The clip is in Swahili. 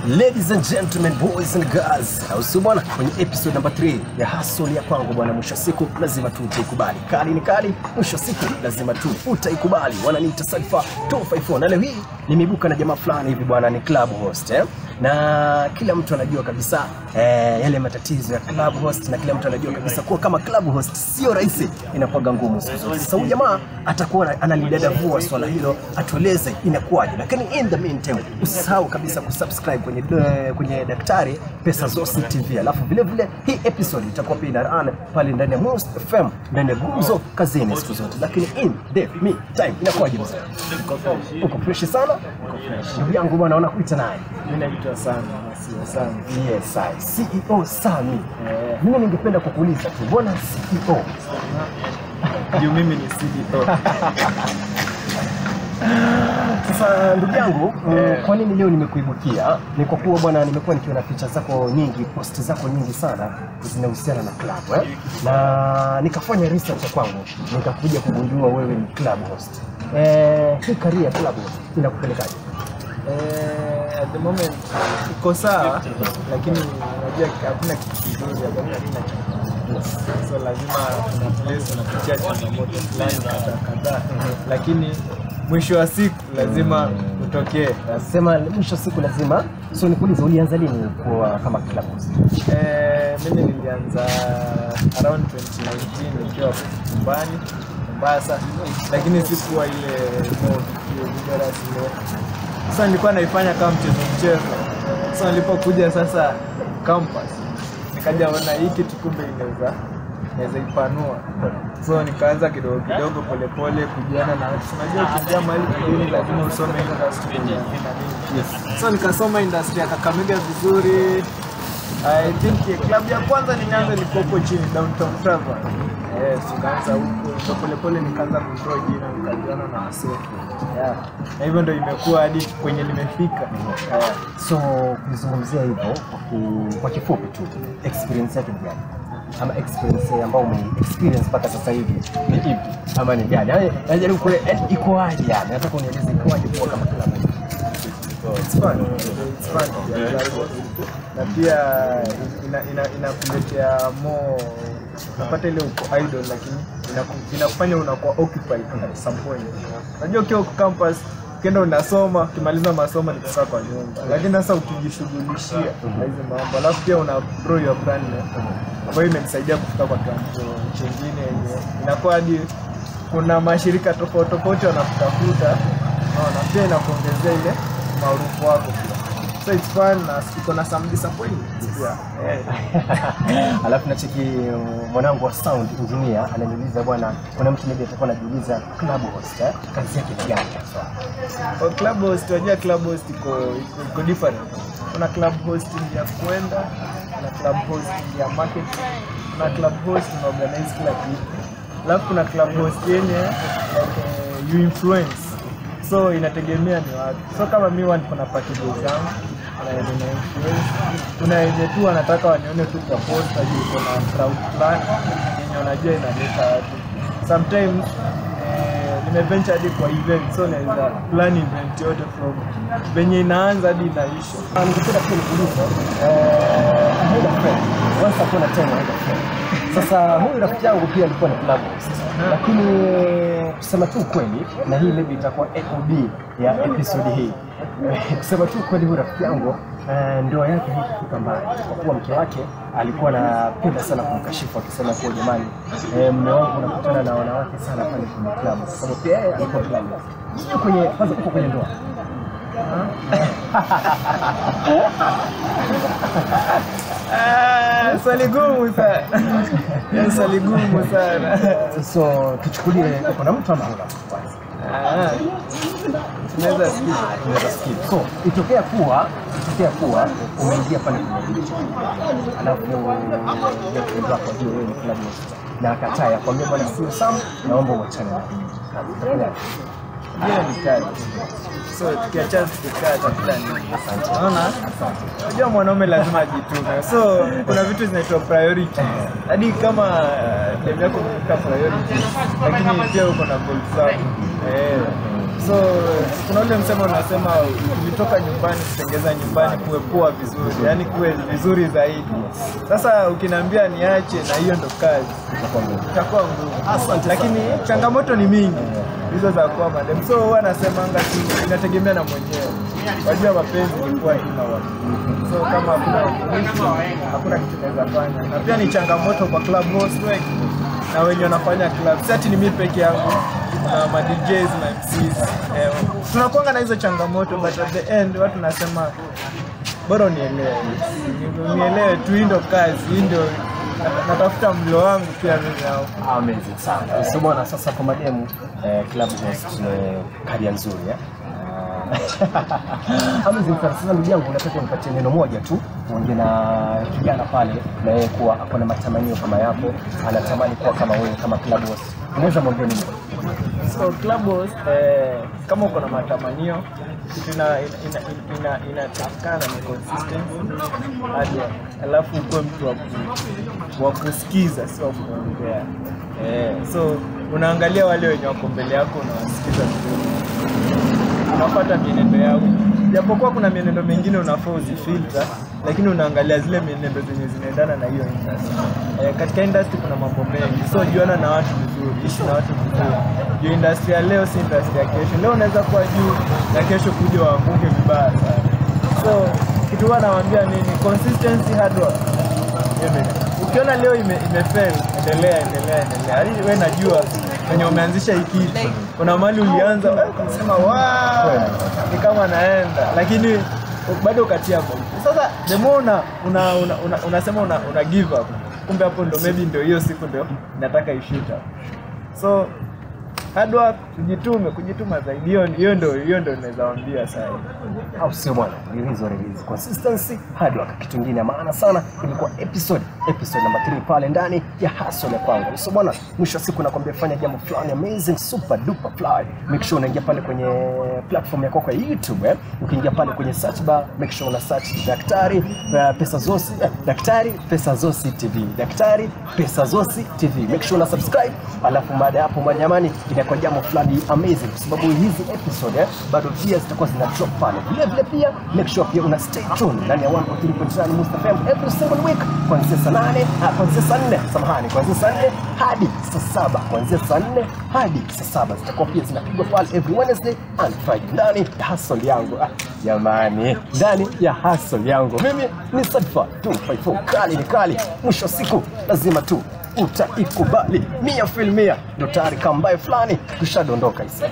Ladies and gentlemen, boys and girls, hausu bwana, kwenye episode number 3 ya hustle ya kwangu bwana. Mwisho siku lazima tu utaikubali, kali ni kali, mwisho siku lazima tu utaikubali. Wananiita Cypher 254 na leo hii nimeibuka na jamaa fulani hivi bwana, ni club host na kila mtu anajua kabisa yale matatizo ya club host, na kila mtu anajua kabisa kuwa kama club host sio rahisi, inakuwa ngumu. Sasa huyu jamaa atakuwa analidadavua swala hilo, atueleze inakuwaje. Lakini in the meantime, usisahau kabisa kusubscribe kwenye Daktari Pesa Zosi TV. Alafu vile vile hii episode itakuwa pia inarun pale ndani ya Most FM, ndani ya Gumzo Kazini siku zote. Lakini in the meantime inakuwaje mzee? Uko fresh sana? Ndugu yangu bwana, naona kuita naye. Mimi naitwa Sami, sio Sami. Yes, CEO Sami. Mimi ningependa kukuuliza tu, mbona CEO? Ndio mimi ni CEO. Sasa ndugu yangu, kwa nini leo nimekuibukia? Ni kwa kuwa bwana, nimekuwa nikiona picha zako nyingi, post zako nyingi sana zinahusiana na club na nikafanya research kwangu, nikakuja kugundua wewe ni club host. Hii career ya club host inakupelekaje? At the moment iko sawa, lakini unajua hakuna kitu kizuri hapa, so lazima kuna place unapitia changamoto fulani kadhaa, lakini mwisho wa siku lazima utokee. Nasema mwisho wa siku lazima. So nikuulize, ulianza lini kwa kama club host? Mimi nilianza around 2019 nikiwa nyumbani Mombasa, lakini sikuwa ile video. Sasa nilikuwa naifanya kama mchezo. Sasa nilipokuja sasa campus, nikaja ona hii kitu kumbe inaweza ipanua. So nikaanza kidogo pole kujiana na watu. Unajua ukiingia mahali kingine lazima usome industry na nini. So nikasoma industry ya Kakamega vizuri. I think club ya kwanza nilianza nilikuwa chini Downtown Travel. Nikaanza huko pole nikaanza kutoa jina, nikajiona na wasee. Na hivyo ndio imekuwa hadi kwenye nimefika. So kuzungumzia hivyo kwa kifupi tu, experience yako ni gani? Ama experience ambayo ume-experience mpaka sasa hivi ni ipi? Ama ni gani? Najaribu kule iko aje yani? Nataka unieleze iko aje kwa kama club. It's fun. Na pia inakuletea more, unapata ile uko idle, lakini inakufanya unakuwa occupied at some point. Unajua ukiwa kwa campus ukienda unasoma, ukimaliza masomo ni kukaa kwa nyumba, lakini sasa ukijishughulishia na hizo mambo, alafu pia una grow your brand ambayo imenisaidia kufika kwa kiwango kingine yenye inakuwa hadi kuna mashirika tofauti wanakutafuta, na pia inakuongezea ile maarufu wako pia. So it's fun na iko na some disappointments pia. Alafu nacheki mwanangu wa sound engineer ananiuliza bwana, kuna mtu mmoja atakuwa anajiuliza club host kazi yake ni gani hasa? Kwa club host, unajua club host iko different. Kuna club hosting ya kwenda, kuna club hosting ya marketing, kuna club host na organize kila kitu. Alafu kuna club host yenye you influence. So inategemea ni wapi. So kama mimi kuna packages zangu na influence, kuna yenye tu wanataka wanione tu kwa post hadi kuna crowd plan yenye unajua inaleta watu. Sometimes nimeventure hadi kwa event, so naweza plan event yote from venye inaanza hadi inaisha. Ningependa kuuliza once upon a time. Sasa huyu rafiki yangu pia alikuwa ni club host, lakini kusema tu kweli, na hii maybe itakuwa AOB ya episode hii, kusema tu kweli, huyu rafiki yangu ndoa yake haikufika mbali, kwa kuwa mke wake alikuwa anapenda sana kumkashifu, akisema kwa jamani, mume wangu unakutana na wanawake sana pale kwenye club, kwa sababu pia yeye alikuwa club host. Sio kwenye kwanza uko kwenye ndoa. Swali gumu sana. Swali gumu sana. So tuchukulie kuna mtu ama huna kwanza. Tunaweza skip. So itokea kuwa umeingia pale kwenye hicho, alafu ndio kwa hiyo wewe ni club host na akataa ya kwambia bwana sio Sam, naomba uachane na hiyo. Yeye ni kali. So tukiacha chakula ni asante. Unaona? Unajua mwanaume lazima ajitume. So kuna vitu zinaitwa priority. Hadi kama demu yako ni priority, lakini pia uko na goals zako. So kuna ule msemo unasema ulitoka nyumbani kutengeza nyumbani kuwe poa vizuri, yani kuwe vizuri zaidi. Sasa ukiniambia niache na hiyo ndo kazi, itakuwa ngumu. Asante. Lakini changamoto ni mingi hizo za kuwa madem. So huwa nasemanga tu inategemea na mwenyewe. Wajua mapenzi ni kuwa ina watu. So kama hakuna kitu naweza fanya. Na pia ni changamoto kwa club host wengi na wenye wanafanya club. Si ati ni mimi peke yangu. Ma DJs na MCs. Tunakuanga na hizo changamoto, but at the end watu nasema bora nielewe tu, ndio kazi, ndio natafuta mlo wangu pia mimi hao. Amazing sana. So bwana, sasa kwa mademu club host karia nzuri Amazing sana. Sasa ndugu yangu, nataka nipatie neno moja tu uongee na kijana pale na yeye kuwa ako na matamanio kama yako, anatamani kuwa kama wewe kama club host. Unaweza mwambie nini? So club host kama uko na matamanio inatakana ni consistency hadi alafu uwe mtu wa kusikiza, sio kuongea. So unaangalia wale wenye wako mbele yako, unawasikiza vizuri, unapata mienendo yao. Japokuwa kuna mienendo mingine unafaa uzifilter, lakini unaangalia zile mienendo zenye zinaendana na hiyo industry. Katika industry kuna mambo mengi, so juana na watu vizuri, ishi na watu vizuri. Hiyo industry ya leo si industry ya kesho. Leo unaweza kuwa juu na kesho kuja waanguke vibaya sana. So kitu huwa nawaambia nini? Consistency, hard work. Ukiona leo imefail, endelea. Hadi wewe najua wenye umeanzisha hiki kitu, kuna mahali ulianza ukasema wow, ni kama naenda, lakini bado ukatia hapo. Sasa the more unasema una give up, kumbe hapo ndo maybe ndio hiyo siku ndio nataka ishuta. So hard work, kujituma zaidi, hiyo ndio naweza waambia sasa. Au sio bwana? Hizo release consistency, hard work. Kitu kingine ya maana sana ilikuwa episode number 3 pale ndani ya Hustle ya Kwangu. So bwana, mwisho wa siku nakwambia fanya jambo fulani amazing, super duper fly. Make sure unaingia pale kwenye platform yako kwa YouTube. Ukiingia pale kwenye search bar, make sure una search Daktari Pesazosi, Daktari Pesazosi TV, Daktari Pesazosi TV. Make sure una subscribe, alafu baada ya hapo majamani inakuwa jambo fulani amazing, kwa sababu hizi episode bado pia zitakuwa zina drop pale. Vile pia make sure pia una stay tuned ndani ya 1.3.9 Mustafa FM every single week kuanzia saa 4 hadi saa 7, kuanzia saa 4 hadi saa 7 zitakuwa pia zinapigwa pale every Wednesday and Friday ndani ya Hustle yangu. Jamani, ndani ya Hustle yangu. Mimi ni Sadfa 254, kali ni kali. Mwisho siku lazima tu utaikubali 100%. Ndo tayari kambaye fulani tushadondoka hizi.